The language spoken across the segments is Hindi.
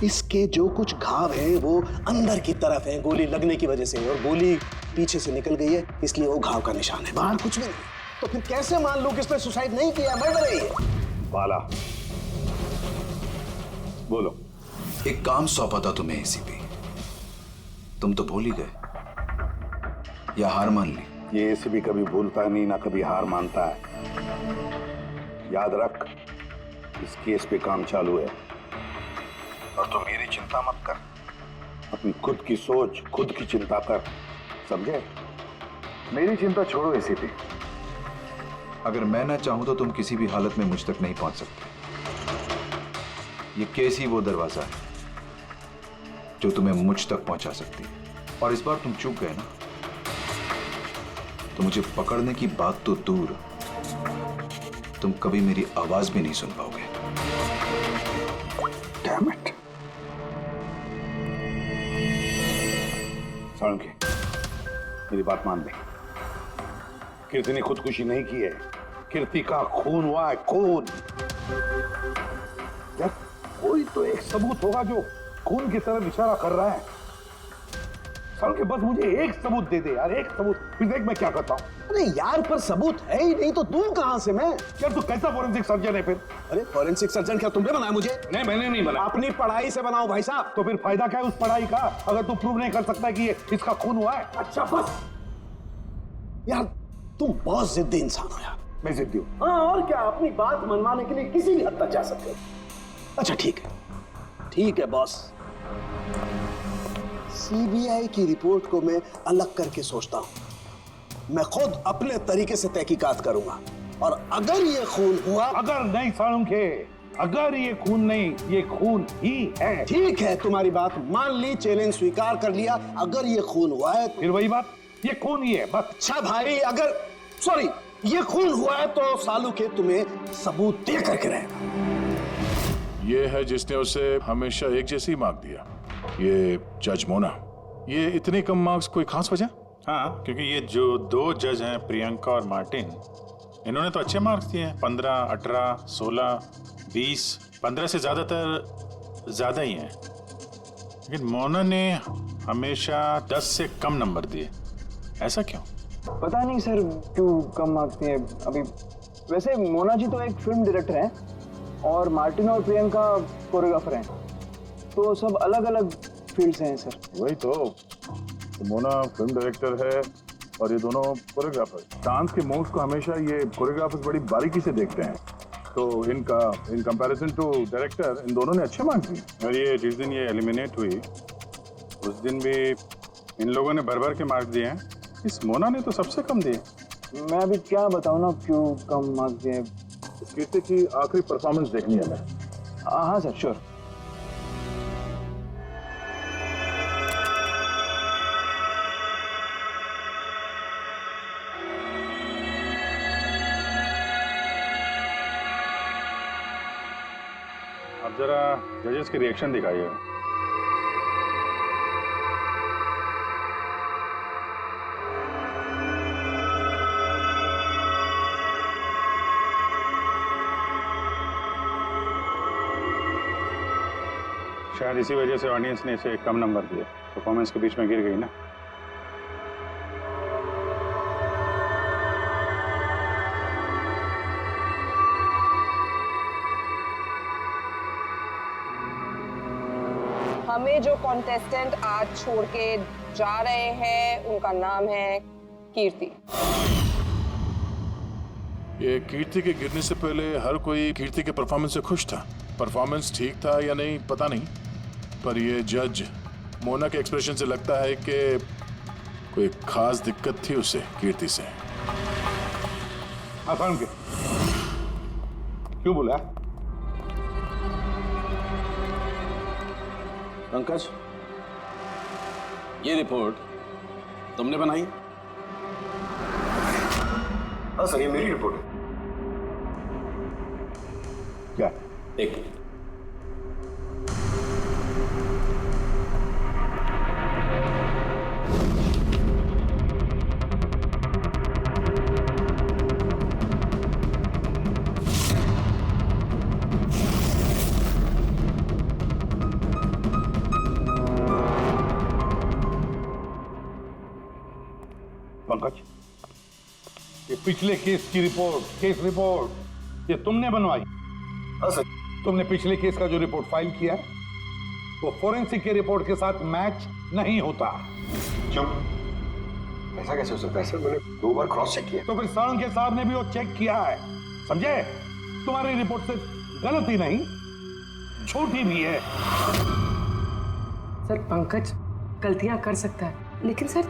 इसके जो कुछ घाव हैं वो अंदर की तरफ हैं, गोली लगने की वजह से, और गोली पीछे से निकल गई है, इसलिए वो घाव का निशान है, बाहर कुछ भी नहीं। तो फिर कैसे मान लूं कि इसने सुसाइड नहीं किया, मर्डर है ये? बाला, बोलो। एक काम सौंपा था तुम्हें एसीपी, तुम तो भूल ही गए या हार मान ली? ये एसीपी कभी भूलता नहीं, ना कभी हार मानता है। याद रख, इस केस पे काम चालू है और तू मेरी चिंता मत कर, अपनी खुद की सोच, खुद की चिंता कर, समझे? मेरी चिंता छोड़ो एसीपी। अगर मैं ना चाहूं तो तुम किसी भी हालत में मुझ तक नहीं पहुंच सकते। ये केस ही वो दरवाजा है जो तुम्हें मुझ तक पहुंचा सकती है, और इस बार तुम चूक गए ना, तो मुझे पकड़ने की बात तो दूर, तुम कभी मेरी आवाज भी नहीं सुन पाओगे। Damn it. साळुंखे, मेरी बात मान ले। कीर्ति ने खुदकुशी नहीं की है, कीर्ति का खून हुआ है, खून। यार कोई तो एक सबूत होगा जो खून की तरफ इशारा कर रहा है। साळुंखे, बस मुझे एक सबूत दे दे यार, एक सबूत, फिर देख मैं क्या करता हूँ। अरे यार, पर सबूत है ही नहीं तो दूं कहां से मैं? यार तू कैसा फोरेंसिक सर्जन है फिर? अरे फॉरेंसिक सर्जन क्या तुमने बनाया मुझे? नहीं, मैंने नहीं बनाया। अपनी पढ़ाई से बनाओ भाई साहब। तो फिर फायदा क्या है उस पढ़ाई का, अगर तू प्रूव नहीं कर सकता कि ये इसका खून हुआ है? अच्छा बस यार, तुम बहुत जिद्दी इंसान हो यार। मैं जिद्दी हूँ? हाँ, और क्या, अपनी बात मनवाने के लिए किसी भी हद तक जा सकते हो। अच्छा ठीक है, ठीक है बॉस, सीबीआई की रिपोर्ट को मैं अलग करके सोचता हूं। मैं खुद अपने तरीके से तहकीकात करूंगा, और अगर ये खून हुआ। अगर नहीं साळुंखे, अगर ये खून नहीं, ये खून ही है। ठीक है, तुम्हारी बात मान ली, चैलेंज स्वीकार कर लिया। अगर ये खून हुआ है फिर वही बात, ये खून ही है बस। अच्छा भाई, अगर सॉरी ये खून हुआ है तो साळुंखे तुम्हें सबूत दे करके रहेगा। ये है जिसने उसे हमेशा एक जैसी मार्क दिया, ये जज मोना। ये इतने कम मार्क्स कोई खास वजह? हाँ, क्योंकि ये जो दो जज हैं, प्रियंका और मार्टिन, इन्होंने तो अच्छे मार्क्स दिए हैं, 15, 18, 16, 20, 15 से ज्यादातर ज्यादा ही हैं। लेकिन मोना ने हमेशा 10 से कम नंबर दिए, ऐसा क्यों? पता नहीं सर, क्यों कम मार्क्स दिए अभी। वैसे मोना जी तो एक फिल्म डायरेक्टर हैं और मार्टिन और प्रियंका कोरियोग्राफर हैं, तो सब अलग अलग फील्ड से हैं सर। वही तो मोना फिल्म डायरेक्टर है और ये दोनों कोरियोग्राफर। डांस के मूव्स को हमेशा ये कोरियोग्राफर्स बड़ी बारीकी से देखते हैं, तो इन कंपैरिजन टू डायरेक्टर इन दोनों ने अच्छे मार्क्स दिए। और ये जिस दिन ये एलिमिनेट हुई उस दिन भी इन लोगों ने भर भर के मार्क्स दिए हैं, इस मोना ने तो सबसे कम दिए। मैं अभी क्या बताऊँ ना क्यों कम मार्क्स दिए। कीर्ति की आखिरी परफॉर्मेंस देखनी है मैं। हाँ सर, श्योर। आप जरा जजेस के रिएक्शन दिखाइए। शायद इसी वजह से ऑडियंस ने इसे कम नंबर दिए, परफॉर्मेंस के बीच में गिर गई ना। हमें जो कॉन्टेस्टेंट आज छोड़ के जा रहे हैं उनका नाम है कीर्ति। ये कीर्ति के गिरने से पहले हर कोई कीर्ति के परफॉर्मेंस से खुश था। परफॉर्मेंस ठीक था या नहीं पता नहीं, पर ये जज मोना के एक्सप्रेशन से लगता है कि कोई खास दिक्कत थी उसे कीर्ति से। आसान के क्यों बोला? पंकज, ये रिपोर्ट तुमने बनाई? हाँ सर, ये मेरी रिपोर्ट है। क्या? एक मिनट। पिछले केस की रिपोर्ट, केस रिपोर्ट ये तुमने बनवाई? हाँ सर। तुमने पिछले केस का जो रिपोर्ट फाइल किया है वो फोरेंसिक के रिपोर्ट के साथ मैच नहीं होता। क्यों? ऐसा कैसे हो सकता है सर? मैंने 2 बार क्रॉस चेक किया। तो फिर साळुंखे साहब ने भी वो चेक किया है, समझे? तुम्हारी रिपोर्ट से गलती नहीं, छोटी भी है। सर पंकज गलतियां कर सकता है, लेकिन सर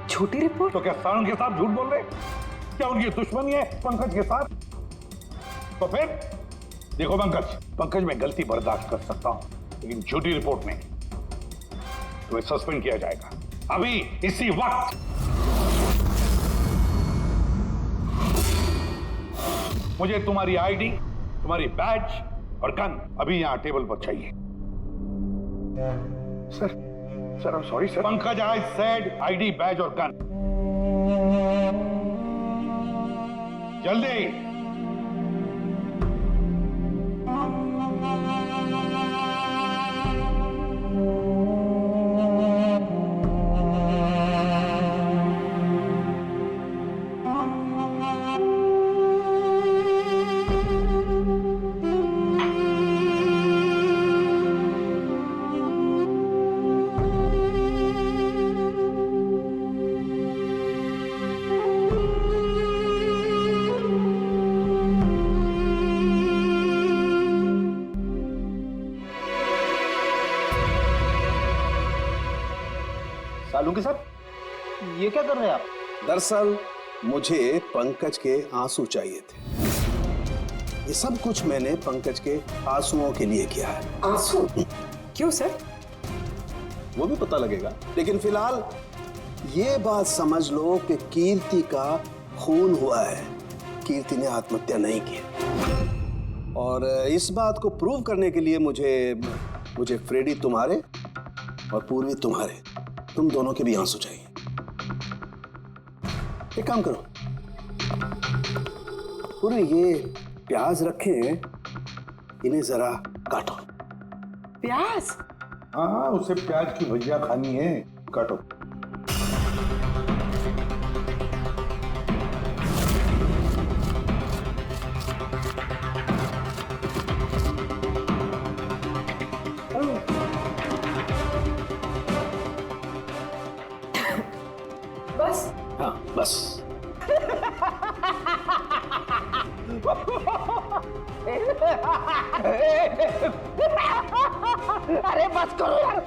छोटी रिपोर्ट। तो क्या साळुंखे साहब झूठ बोल रहे? क्या उनकी दुश्मनी है पंकज के साथ? तो फिर देखो पंकज मैं गलती बर्दाश्त कर सकता हूं, लेकिन झूठी रिपोर्ट नहीं। तुम्हें सस्पेंड किया जाएगा अभी इसी वक्त। मुझे तुम्हारी आईडी, तुम्हारी बैज और गन अभी यहां टेबल पर चाहिए। Sir I am sorry sir. Pankaj, I said ID, badge और गन। जल्दी। साळुंखे साहब ये क्या कर रहे हैं आप? दरअसल मुझे पंकज के आंसू चाहिए थे। ये सब कुछ मैंने पंकज के आंसुओं के लिए किया है। आंसू? क्यों सर? वो भी पता लगेगा, लेकिन फिलहाल ये बात समझ लो कि कीर्ति का खून हुआ है। कीर्ति ने आत्महत्या नहीं की, और इस बात को प्रूव करने के लिए मुझे फ्रेडी तुम्हारे और पूर्वी तुम्हारे, तुम दोनों के भी आंसू चाहिए। एक काम करो, पूर्वी ये प्याज रखे, इन्हें जरा काटो। प्याज? हाँ, उसे प्याज की भजिया खानी है, काटो। बस? हाँ बस। अरे बस करो यार।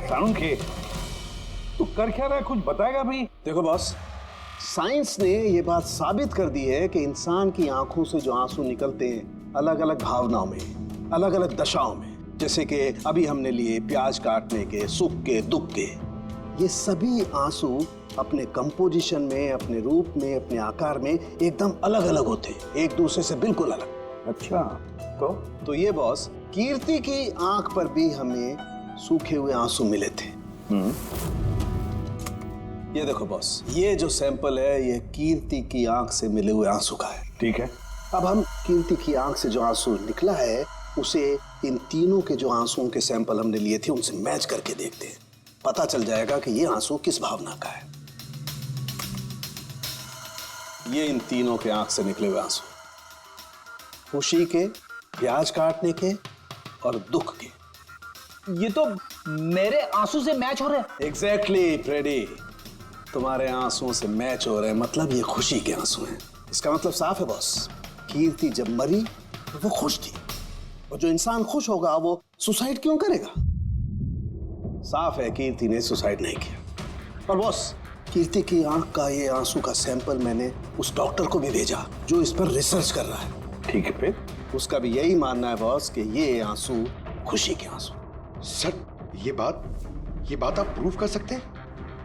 साळुंखे, तू कर क्या रहा है, कुछ बताएगा भी? देखो बॉस, साइंस ने ये बात साबित कर दी है कि इंसान की आंखों से जो आंसू निकलते हैं अलग अलग भावनाओं में, अलग अलग दशाओं में, जैसे कि अभी हमने लिए प्याज काटने के, सुख के, दुख के, ये सभी आंसू अपने कंपोजिशन में, अपने रूप में, अपने आकार में एकदम अलग अलग होते हैं, एक दूसरे से बिल्कुल अलग। अच्छा, तो ये बॉस, कीर्ति की आंख पर भी हमें सूखे हुए आंसू मिले थे। ये देखो बॉस, ये जो सैंपल है ये कीर्ति की आंख से मिले हुए आंसू का है। ठीक है। अब हम कीर्ति की आंख से जो आंसू निकला है उसे इन तीनों के जो आंसुओं के सैंपल हमने लिए थे उनसे मैच करके देखते हैं, पता चल जाएगा कि ये आंसू किस भावना का है। ये इन तीनों के आंख से निकले हुए आंसू, खुशी के, प्याज काटने के और दुख के। ये तो मेरे आंसू से मैच हो रहे हैं। एग्जैक्टली फ्रेडी, तुम्हारे आंसुओं से मैच हो रहे हैं, मतलब ये खुशी के आंसू हैं। इसका मतलब साफ है बॉस, कीर्ति जब मरी तो वो खुश थी, और जो इंसान खुश होगा वो सुसाइड क्यों करेगा? साफ है कीर्ति ने सुसाइड नहीं किया। और बॉस, कीर्ति की आंख का ये आंसू का सैंपल मैंने उस डॉक्टर को भी भेजा जो इस पर रिसर्च कर रहा है। ठीक है, फिर उसका भी यही मानना है बॉस कि ये आंसू खुशी के आंसू। सर, ये बात आप प्रूव कर सकते हैं?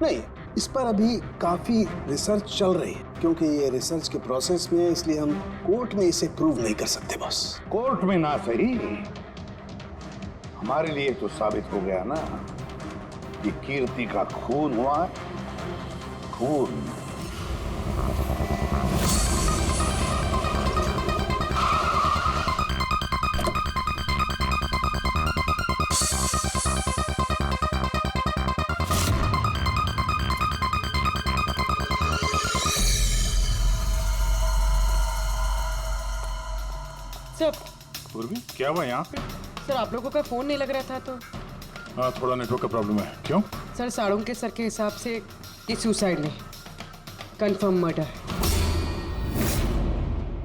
नहीं, इस पर अभी काफी रिसर्च चल रही है, क्योंकि ये रिसर्च के प्रोसेस में है, इसलिए हम कोर्ट में इसे प्रूव नहीं कर सकते बॉस। कोर्ट में ना सही, हमारे लिए तो साबित हो गया ना कि कीर्ति का खून हुआ है। खून। सर पूर्वी क्या हुआ यहाँ पे? सर आप लोगों का फोन नहीं लग रहा था तो? हाँ, थोड़ा नेटवर्क का प्रॉब्लम है। क्यों? सर साड़ों के सर के हिसाब से ये सुसाइड नहीं, कंफर्म मर्डर।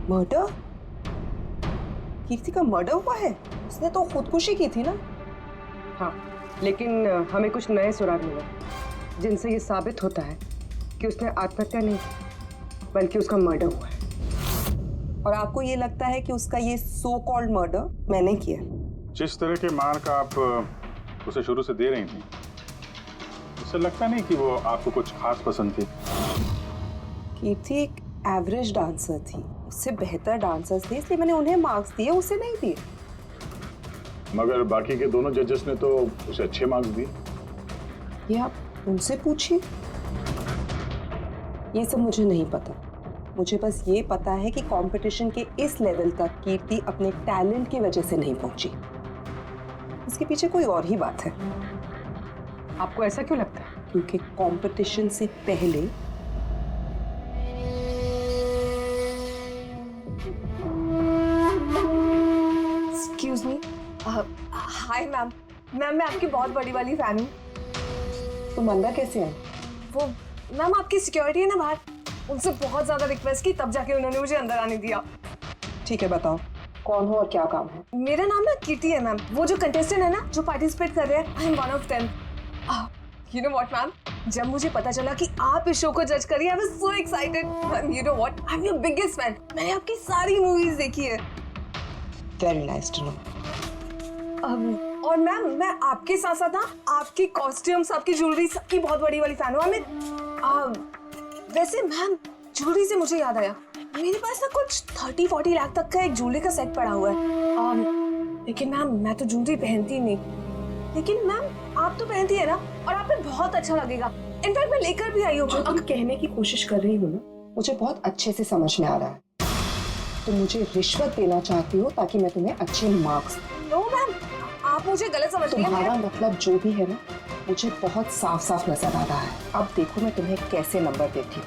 मर्डर? कीर्ति का मर्डर हुआ है? उसने तो खुदकुशी की थी ना? हाँ, लेकिन हमें कुछ नए सुराग मिले जिनसे ये साबित होता है कि उसने आत्महत्या नहीं की, बल्कि उसका मर्डर हुआ है। और आपको ये लगता है कि उसका ये सो कॉल्ड मर्डर मैंने किया? जिस तरह के मार्क आप उसे शुरू से दे रही थी, उससे लगता नहीं कि वो आपको कुछ खास पसंद थी। कीर्ति एक एवरेज डांसर थी, उससे बेहतर डांसर्स थे, इसलिए मैंने उन्हें मार्क्स दिए, उसे नहीं दिए। मगर बाकी के दोनों जजेस ने तो उसे अच्छे मार्क्स दिए। ये आप उनसे पूछिए, ये सब मुझे नहीं पता। मुझे बस ये पता है कि कंपटीशन के इस लेवल तक कीर्ति अपने टैलेंट की वजह से नहीं पहुंची। इसके पीछे कोई और ही बात है। आपको ऐसा क्यों लगता है? क्योंकि कंपटीशन से पहले एक्सक्यूज मी। हाय मैम, मैं आपकी बहुत बड़ी वाली फैन हूँ। तुम अंदर कैसे आए? वो मैम आपकी सिक्योरिटी है ना बाहर, उनसे बहुत ज्यादा रिक्वेस्ट की, तब जाके उन्होंने मुझे अंदर आने दिया। ठीक है, बताओ कौन हो और क्या काम है? मेरा नाम ना कीर्ति है मैम। वो जो कंटेस्टेंट है ना जो पार्टिसिपेट कर रहे हैं, I am one of them. You know what ma'am, जब मुझे पता चला कि आप इस शो को जज करिए, I was so excited. Ma'am you know what, I am your biggest fan. मैंने आपकी सारी मूवीज देखी है। Very nice to know. और मैम मैं आपके साथ साथ ना आपकी कॉस्ट्यूम्स, आपकी ज्वेलरी, सबकी बहुत बड़ी वाली फैन हूँ। वैसे मैम ज्वेलरी से मुझे याद आया, मेरे पास ना कुछ 30-40 लाख तक का एक ज्वेलरी का सेट पड़ा हुआ है। लेकिन मैम मैं तो ज्वेलरी पहनती नहीं। लेकिन मैम आप तो पहनती है ना, और आप पे बहुत अच्छा लगेगा। इनफैक्ट मैं लेकर भी आई हूँ। जो तुम कहने की कोशिश कर रही हो ना, मुझे बहुत अच्छे से समझ में आ रहा है। तुम मुझे रिश्वत देना चाहती हो ताकि मैं तुम्हें अच्छे मार्क्स। नो मैम, आप मुझे गलत समझ रही हैं। तुम्हारा मतलब जो भी है ना, मुझे बहुत साफ साफ नजर आ रहा है। अब देखो मैं तुम्हें कैसे नंबर देती हूँ।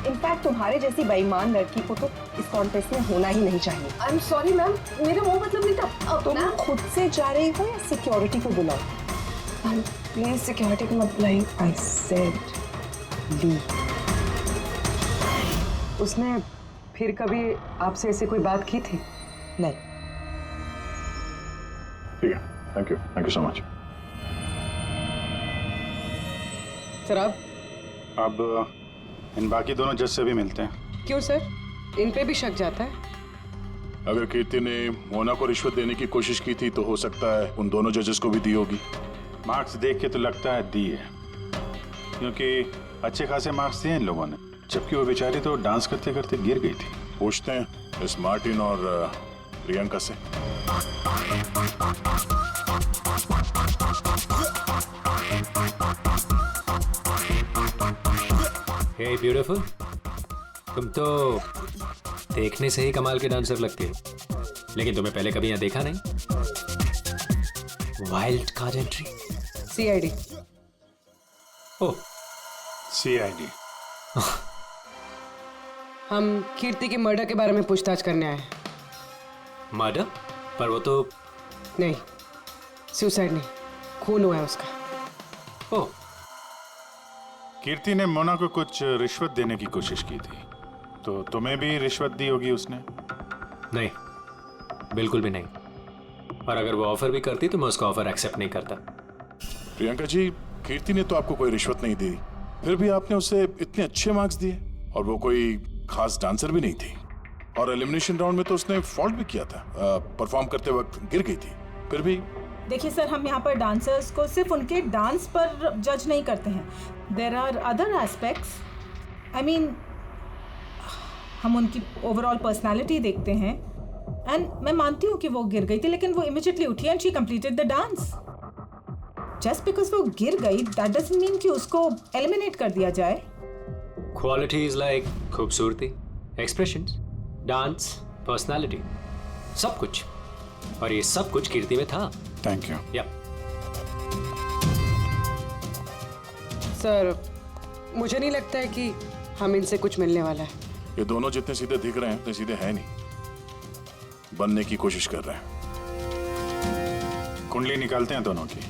इनफैक्ट तुम्हारे जैसी बेईमान लड़की को तो इस कॉन्टेस्ट में होना ही नहीं चाहिए। आई एम सॉरी मैम, मेरा वो मतलब नहीं था। तुम खुद से जा रही हो या सिक्योरिटी को बुलाओ? प्लीज सिक्योरिटी को मत बुलाइए। I said leave. उसने फिर कभी आपसे ऐसे कोई बात की थी? नहीं। ठीक है, thank you so much. Sir अब इन बाकी दोनों जज से भी मिलते हैं। क्यों सर, इन पे भी शक जाता है? अगर कीर्ति ने मोना को रिश्वत देने की कोशिश की थी तो हो सकता है उन दोनों जजेस को भी दी होगी। मार्क्स देख के तो लगता है दी है, क्योंकि अच्छे खासे मार्क्स दिए इन लोगों ने, जबकि वो बेचारी तो डांस करते करते गिर गई थी। पूछते हैं मिस मार्टिन और प्रियंका से। हे ब्यूटीफुल, तुम तो देखने से ही कमाल के डांसर लगती हो, लेकिन तुम्हें पहले कभी यहाँ देखा नहीं। Wild card entry. CID। ओह, CID। हम कीर्ति के मर्डर के बारे में पूछताछ करने आए हैं। मर्डर? पर वो तो नहीं, सुसाइड नहीं, खून हुआ है उसका। ओह, कीर्ति ने मोना को कुछ रिश्वत देने की कोशिश की थी, तो तुम्हें भी रिश्वत दी होगी उसने? नहीं, बिल्कुल भी नहीं। और अगर वो ऑफर भी करती तो मैं उसका ऑफर एक्सेप्ट नहीं करता। प्रियंका जी, कीर्ति ने तो आपको कोई रिश्वत नहीं दी, फिर भी आपने उसे इतने अच्छे मार्क्स दिए, और वो कोई खास डांसर भी नहीं थी, और एलिमिनेशन राउंड में तो उसने फॉल्ट भी किया था, परफॉर्म करते वक्त गिर गई थी, फिर भी देखिए सर, हम यहाँ पर डांसर्स को सिर्फ उनके डांस पर जज नहीं करते हैं. There are other aspects. I mean, हम उनकी ओवरऑल पर्सनालिटी देखते हैं. एंड मैं मानती हूँ कि वो गिर गई थी, लेकिन वो इमीडिएटली उठी and she completed the dance. Just because वो गिर गई दैट डजंट मीन कि उसको एलिमिनेट कर दिया जाए. क्वालिटीज लाइक खूबसूरती, एक्सप्रेशंस, डांस, पर्सनालिटी, सब कुछ. और ये सब कुछ कीर्ति में था. Thank you. या सर, मुझे नहीं लगता है कि हम इनसे कुछ मिलने वाला है. ये दोनों जितने सीधे दिख रहे हैं उतने सीधे हैं नहीं, बनने की कोशिश कर रहे हैं. कुंडली निकालते हैं दोनों की.